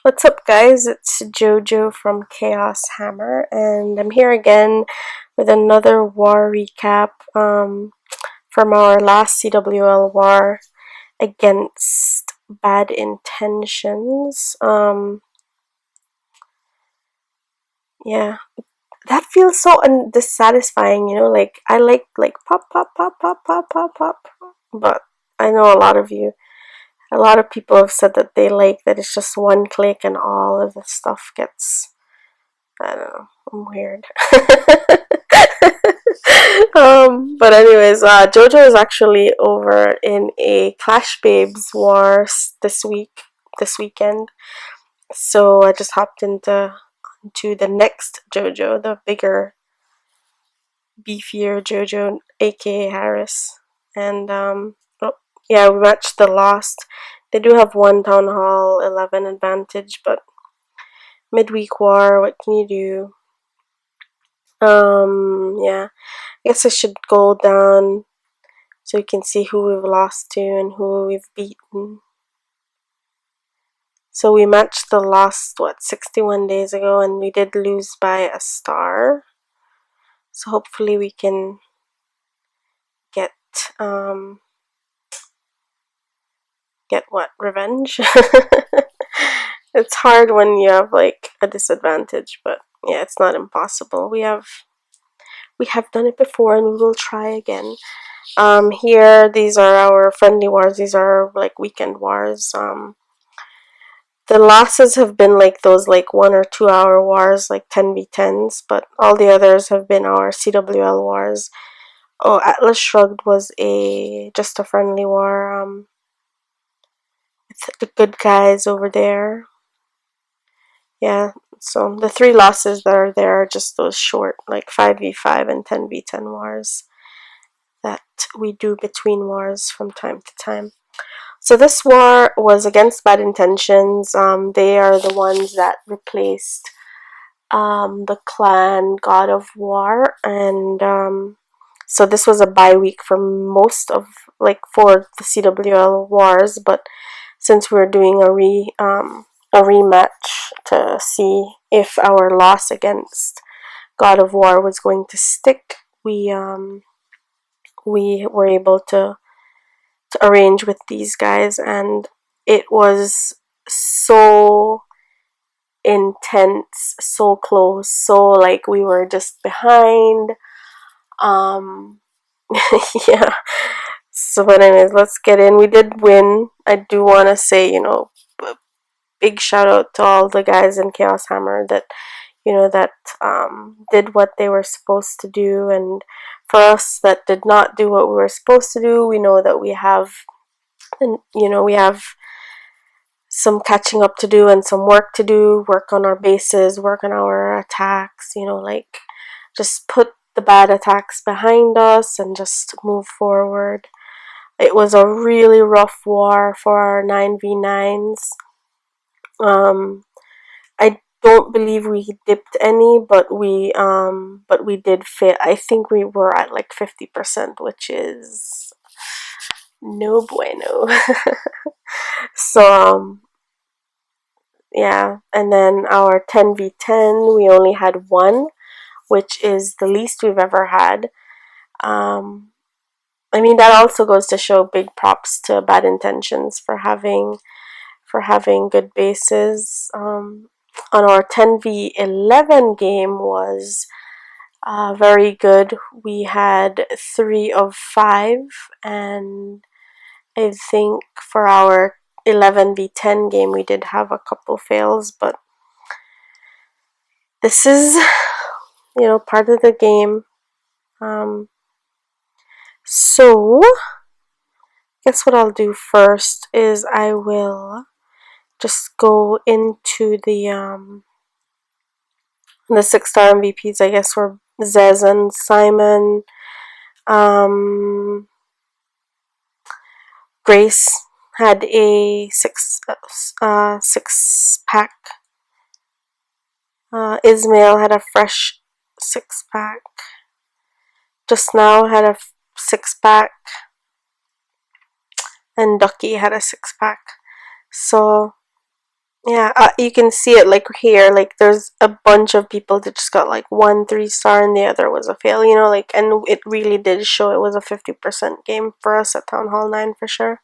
What's up, guys? It's JoJo from Chaos Hammer, and I'm here again with another war recap from our last CWL war against Bad Intentions. Yeah, that feels so dissatisfying, like I like pop, pop, pop, pop, pop, pop, pop, but I know a lot of people have said that they like that it's just one click and all of the stuff gets, I don't know, I'm weird. But anyways, JoJo is actually over in a Clash Babes wars this weekend. So I just hopped into the next JoJo, the bigger, beefier JoJo, aka Harris, and oh, yeah, we matched the Lost. They do have one Town Hall 11 advantage, but midweek war, what can you do? Yeah, I guess I should go down so you can see who we've lost to and who we've beaten. So we matched the Lost, 61 days ago, and we did lose by a star. So hopefully we can get, revenge? It's hard when you have, like, a disadvantage, but yeah, it's not impossible. We have done it before, and we will try again. Here, these are our friendly wars. These are like weekend wars. The losses have been like those like 1 or 2 hour wars, like 10v10s, but all the others have been our CWL wars. Oh, Atlas Shrugged was just a friendly war. It's the good guys over there. Yeah, so the 3 losses that are there are just those short, like 5v5 and 10v10 wars that we do between wars from time to time. So this war was against Bad Intentions. They are the ones that replaced the clan God of War, and so this was a bye week for most of, like, for the CWL wars, but since we're doing a rematch to see if our loss against God of War was going to stick, we were able to arrange with these guys, and it was so intense, so close, so like we were just behind. Yeah. So, but anyways, let's get in. We did win. I do want to say, big shout out to all the guys in Chaos Hammer that did what they were supposed to do, and for us that did not do what we were supposed to do, we know that we have some catching up to do and some work to do, work on our bases, work on our attacks, like just put the bad attacks behind us and just move forward. It was a really rough war for our 9v9s. I don't believe we dipped any, but we did fail. I think we were at like 50%, which is no bueno. So yeah, and then our 10v10, we only had one, which is the least we've ever had. I mean, that also goes to show big props to Bad Intentions for having good bases. On our 10v11 game was very good. We had 3 of 5, and I think for our 11v10 game we did have a couple fails, but this is, part of the game. So guess what I'll do first is I will just go into the 6-star MVPs. I guess were Zez and Simon. Grace had a six pack. Ismail had a fresh 6-pack. Just now had a 6-pack. And Ducky had a 6-pack. So Yeah, you can see it like here. Like there's a bunch of people that just got like 1 3 star, and the other was a fail. You know, like, and it really did show it was a 50% game for us at Town Hall 9 for sure.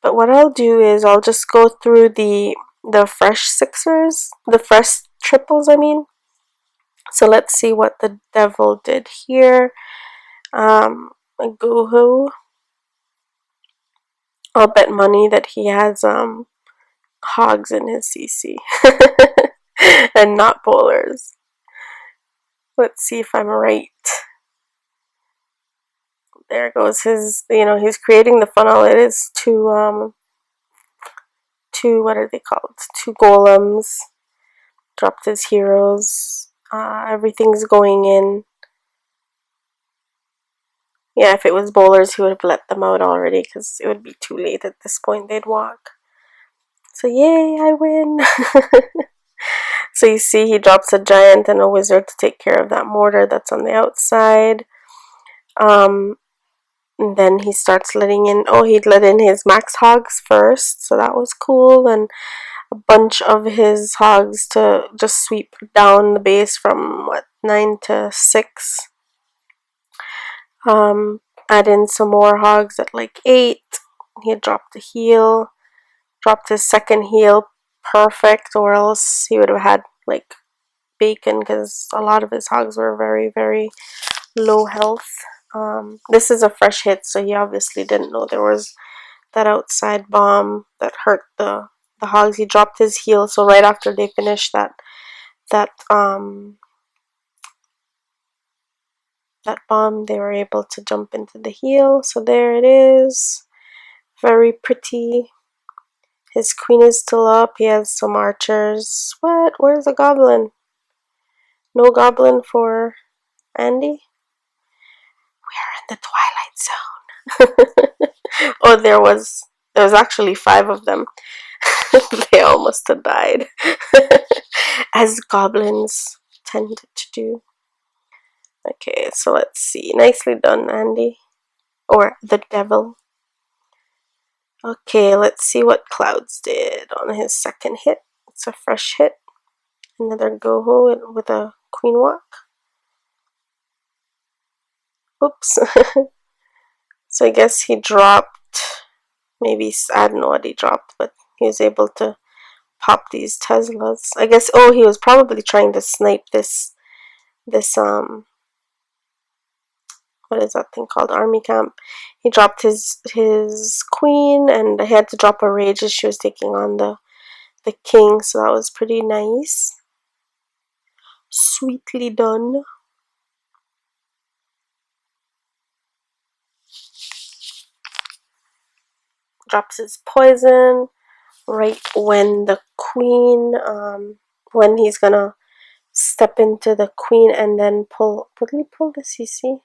But what I'll do is I'll just go through the fresh sixers, the fresh triples. I mean, so let's see what the devil did here. Goohoo. I'll bet money that he has hogs in his CC and not bowlers. Let's see if I'm right. There goes his, he's creating the funnel. It is two, what are they called? Two golems. Dropped his heroes. Everything's going in. Yeah, if it was bowlers, he would have let them out already because it would be too late at this point. They'd walk. So yay, I win. So you see he drops a giant and a wizard to take care of that mortar that's on the outside. And then he starts letting in, he'd let in his max hogs first, so that was cool, and a bunch of his hogs to just sweep down the base from 9 to 6. Add in some more hogs at like 8. He had dropped a heal, dropped his second heal perfect, or else he would have had like bacon because a lot of his hogs were very, very low health. This is a fresh hit, so he obviously didn't know there was that outside bomb that hurt the hogs. He dropped his heal, so right after they finished that bomb, they were able to jump into the heal. So there it is, very pretty. His queen is still up. He has some archers. What? Where's the goblin? No goblin for Andy? We're in the Twilight Zone. Oh, there was actually 5 of them. They almost had died. As goblins tend to do. Okay, so let's see. Nicely done, Andy. Or the devil. Okay, let's see what Clouds did on his second hit. It's a fresh hit. Another Goho with a queen walk. Oops. So I guess he dropped, maybe, I don't know what he dropped, but he was able to pop these Teslas. I guess, he was probably trying to snipe this, what is that thing called? Army camp. He dropped his queen, and I had to drop a rage as she was taking on the king, so that was pretty nice. Sweetly done. Drops his poison right when the queen, when he's gonna step into the queen and then pull. What did he pull the CC?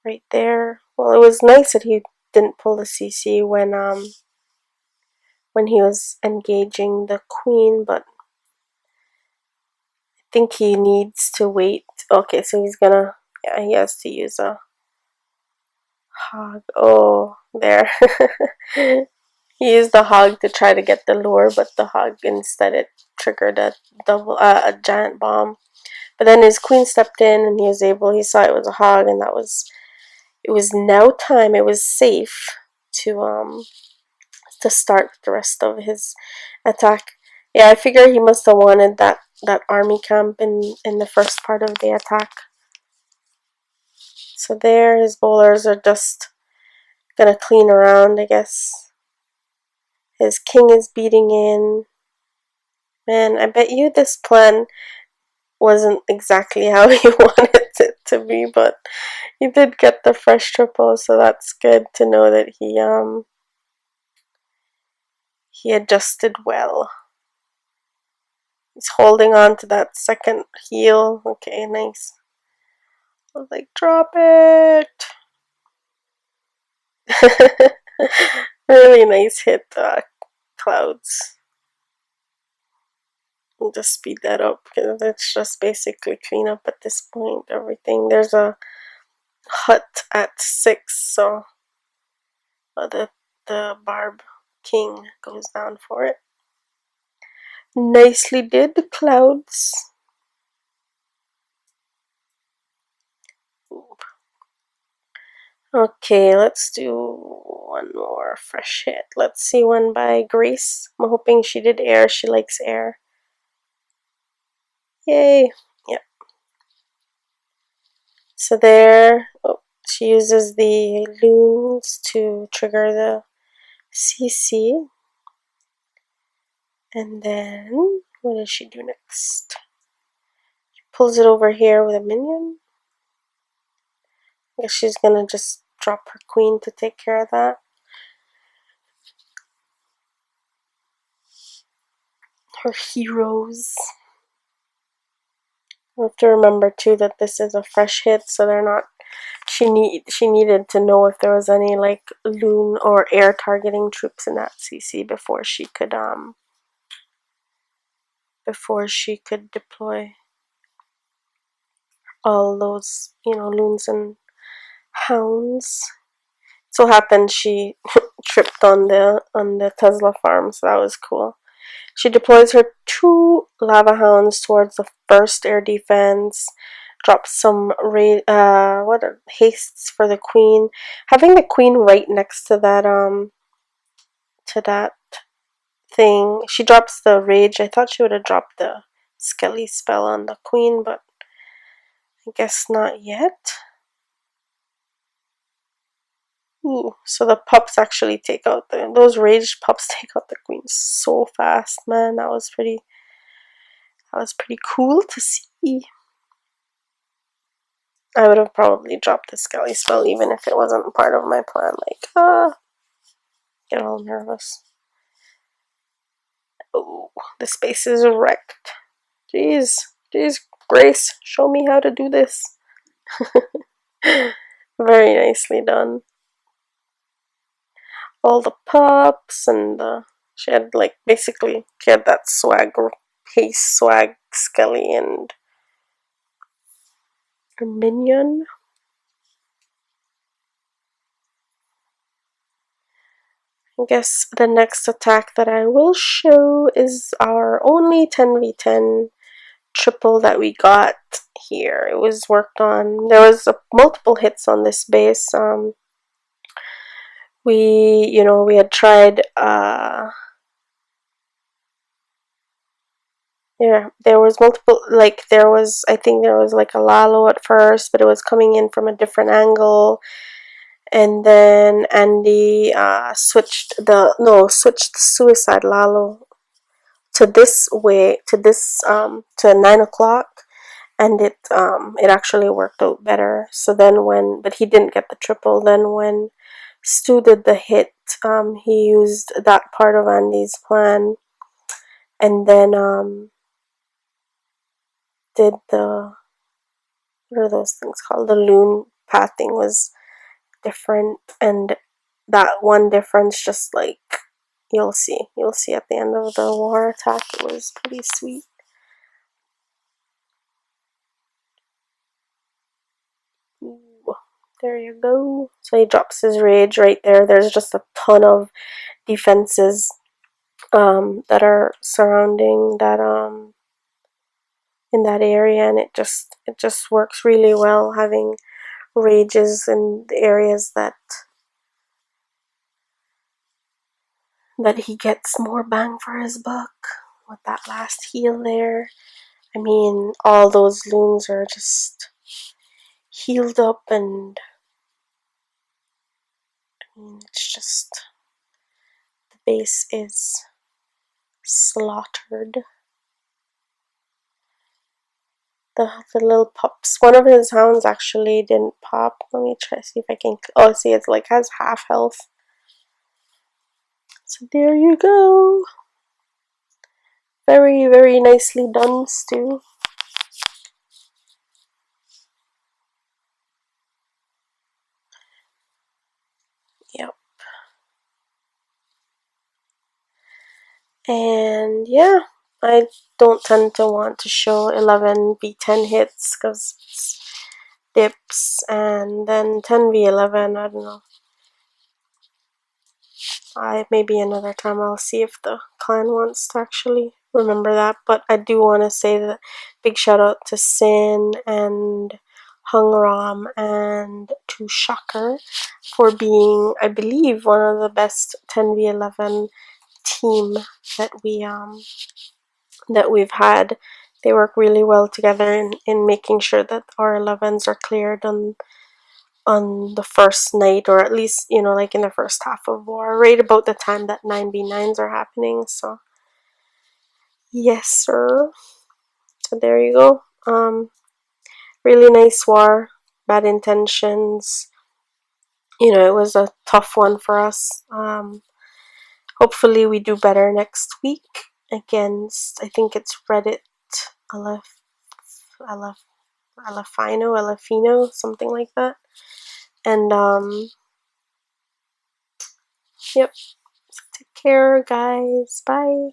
Right there. Well, it was nice that he didn't pull the CC when he was engaging the queen, but I think he needs to wait. Okay, so he's gonna, yeah, he has to use a hog. Oh, there. He used the hog to try to get the lure, but the hog instead it triggered a giant bomb. But then his queen stepped in, and he saw it was a hog, and it was now time. It was safe to start the rest of his attack. Yeah, I figure he must have wanted that army camp in the first part of the attack. So there, his bowlers are just gonna clean around, I guess. His king is beating in. Man, I bet you this plan wasn't exactly how he wanted it to be, but he did get the fresh triple, so that's good to know that he adjusted well. He's holding on to that second heal. Okay, nice. I was like, drop it. Really nice hit, Clouds. I'll just speed that up because it's just basically clean up at this point. Everything. There's a hut at 6, so the Barb King goes down for it. Nicely did, the clouds. Okay, let's do one more fresh hit. Let's see one by Grace. I'm hoping she did air. She likes air. Yay. Yep. So there, oh, she uses the loons to trigger the CC. And then, what does she do next? She pulls it over here with a minion. I guess she's gonna just drop her queen to take care of that. Her heroes. We have to remember too that this is a fresh hit, so they're not. She needed to know if there was any like loon or air targeting troops in that CC before she could deploy all those, you know, loons and hounds. So happened she tripped on the Tesla farm, so that was cool. She deploys her 2 lava hounds towards the first air defense. Drops some hastes for the queen. Having the queen right next to that thing. She drops the rage. I thought she would have dropped the Skelly spell on the queen, but I guess not yet. Ooh, so the pups actually take out those raged pups take out the queen so fast, man. That was pretty cool to see. I would have probably dropped the Skelly spell even if it wasn't part of my plan. Like, get all nervous. Oh, the space is wrecked. Jeez, Grace, show me how to do this. Very nicely done. All the pups and she had like basically she had that swag Skelly and her minion. I guess the next attack that I will show is our only 10v10 triple that we got here. It was worked on. There was multiple hits on this base. We had tried. Yeah, there was multiple. Like I think there was like a Lalo at first, but it was coming in from a different angle. And then Andy switched the suicide Lalo to this way, to 9 o'clock, and it actually worked out better. So then but he didn't get the triple. Then when Stu did the hit, he used that part of Andy's plan, and then did what are those things called? The loon pathing was different, and that one difference, just like you'll see at the end of the war attack, it was pretty sweet. Ooh, there you go. So he drops his rage right there. There's just a ton of defenses that are surrounding that in that area, and it just works really well having rages in the areas that he gets more bang for his buck with that last heal there. I mean, all those loons are just healed up, and I mean, it's just the base is slaughtered. The little pups. One of his hounds actually didn't pop. Let me try to see if I can. Oh, see, it's like has half health. So there you go. Very, very nicely done, Stu. Yep. And yeah, I don't tend to want to show 11v10 hits because it's dips, and then 10v11, I don't know. Maybe another time I'll see if the clan wants to actually remember that. But I do want to say that big shout out to Sin and Hung Ram and to Shocker for being, I believe, one of the best 10v11 team that we've had. They work really well together in making sure that our 11s are cleared on the first night, or at least, you know, like in the first half of war, right about the time that 9v9s are happening. So yes sir. So there you go. Really nice war, bad intentions. You know, it was a tough one for us. Hopefully we do better next week against, I think it's Reddit Alef Alefino, something like that. And yep. Take care, guys. Bye.